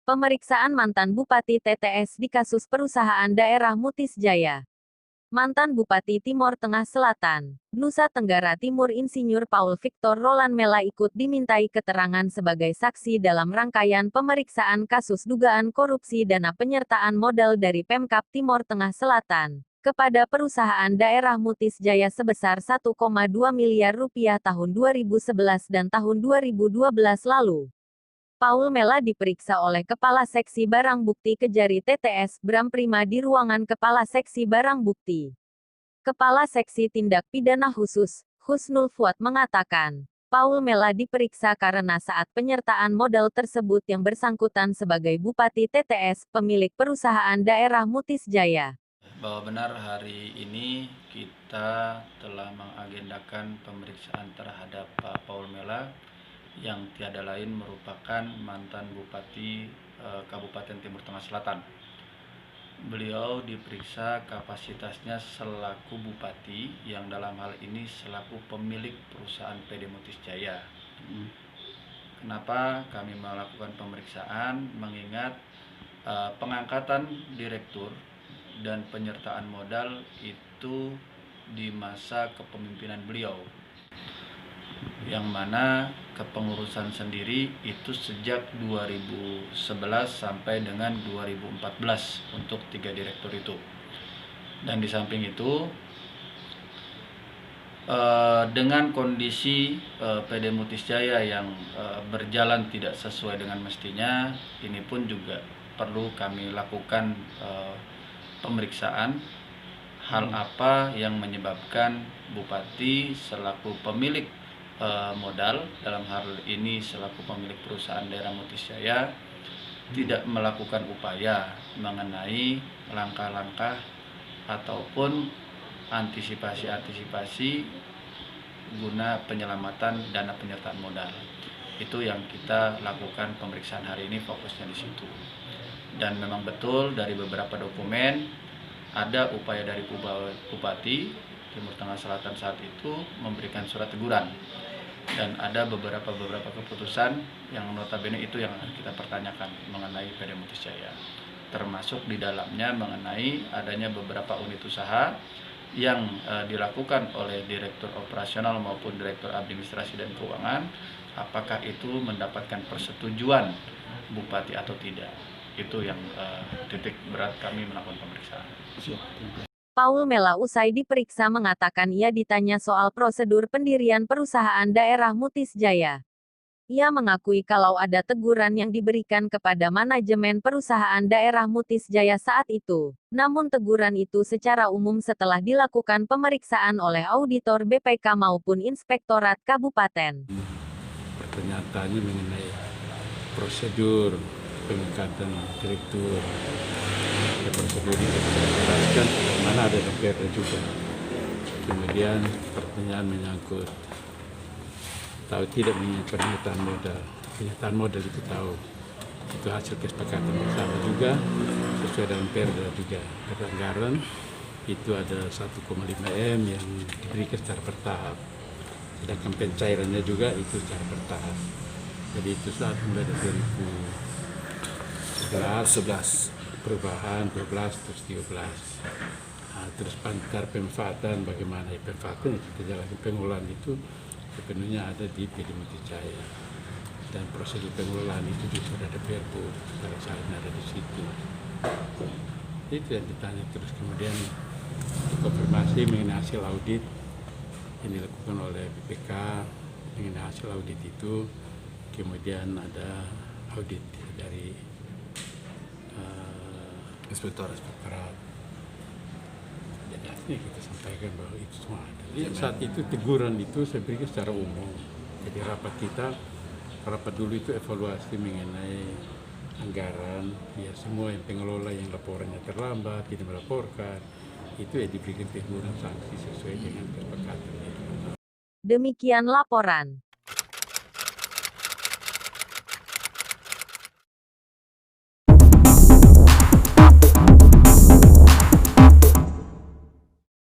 Pemeriksaan mantan Bupati TTS di kasus perusahaan daerah Mutis Jaya. Mantan Bupati Timor Tengah Selatan, Nusa Tenggara Timur Insinyur Paul Victor Roland Mela ikut dimintai keterangan sebagai saksi dalam rangkaian pemeriksaan kasus dugaan korupsi dana penyertaan modal dari Pemkab Timor Tengah Selatan kepada perusahaan daerah Mutis Jaya sebesar 1,2 miliar rupiah tahun 2011 dan tahun 2012 lalu. Paul Mela diperiksa oleh Kepala Seksi Barang Bukti Kejari TTS Bram Prima di ruangan Kepala Seksi Barang Bukti. Kepala Seksi Tindak Pidana Khusus, Husnul Fuad mengatakan, Paul Mela diperiksa karena saat penyertaan modal tersebut yang bersangkutan sebagai Bupati TTS, pemilik perusahaan daerah Mutis Jaya. Bahwa benar hari ini kita telah mengagendakan pemeriksaan terhadap Pak Paul Mela yang tiada lain merupakan mantan Bupati Kabupaten Timur Tengah Selatan. Beliau diperiksa kapasitasnya selaku Bupati yang dalam hal ini selaku pemilik perusahaan PD Mutis Jaya. Kenapa kami melakukan pemeriksaan? Mengingat pengangkatan direktur dan penyertaan modal itu di masa kepemimpinan beliau, yang mana kepengurusan sendiri itu sejak 2011 sampai dengan 2014 untuk 3 direktur itu. Dan di samping itu dengan kondisi PD Mutis Jaya yang berjalan tidak sesuai dengan mestinya, ini pun juga perlu kami lakukan pemeriksaan hal apa yang menyebabkan Bupati selaku pemilik modal, dalam hal ini selaku pemilik perusahaan daerah Mutis Jaya, tidak melakukan upaya mengenai langkah-langkah ataupun antisipasi guna penyelamatan dana penyertaan modal. Itu yang kita lakukan pemeriksaan hari ini, fokusnya di situ. Dan memang betul dari beberapa dokumen ada upaya dari Bupati Timur Tengah Selatan saat itu memberikan surat teguran, dan ada beberapa keputusan yang notabene itu yang akan kita pertanyakan mengenai PD Mutis Jaya, termasuk di dalamnya mengenai adanya beberapa unit usaha yang dilakukan oleh Direktur Operasional maupun Direktur Administrasi dan Keuangan, apakah itu mendapatkan persetujuan Bupati atau tidak. Itu yang titik berat kami melakukan pemeriksaan. Paul Mela usai diperiksa mengatakan ia ditanya soal prosedur pendirian perusahaan daerah Mutis Jaya. Ia mengakui kalau ada teguran yang diberikan kepada manajemen perusahaan daerah Mutis Jaya saat itu. Namun teguran itu secara umum setelah dilakukan pemeriksaan oleh auditor BPK maupun Inspektorat Kabupaten. Pernyataannya mengenai prosedur pengangkatan direktur. Prosedur itu dijelaskan mana ada DPR juga. Kemudian pertanyaan menyangkut tahu tidak mengenai pernyataan modal. Pernyataan modal itu tahu, itu hasil kesepakatan bersama juga sesuai dengan perda juga. Anggaran itu ada 1,5 M yang diberikan secara bertahap, sedangkan pencairannya juga itu secara bertahap. Jadi itu saat mulai dari 2011 perubahan 12 terus 13. Nah, terus antar pemanfaatan bagaimana pemanfaatan kita jalankan, pengelolaan itu sepenuhnya ada di PD Mutis Jaya, dan prosedur pengelolaan itu juga sudah ada Perpu, salah satunya ada di situ. Itu yang ditanya. Terus kemudian konfirmasi mengenai hasil audit yang dilakukan oleh BPK mengenai hasil audit itu, kemudian ada audit dari Inspektorat. Jadi artinya kita sampaikan bahwa itu semua ada. Saat itu teguran itu saya berikan secara umum. Jadi rapat dulu itu evaluasi mengenai anggaran, ya semua yang pengelola yang laporannya terlambat, tidak melaporkan, itu ya diberikan teguran sanksi sesuai dengan kesepakatan. Demikian laporan.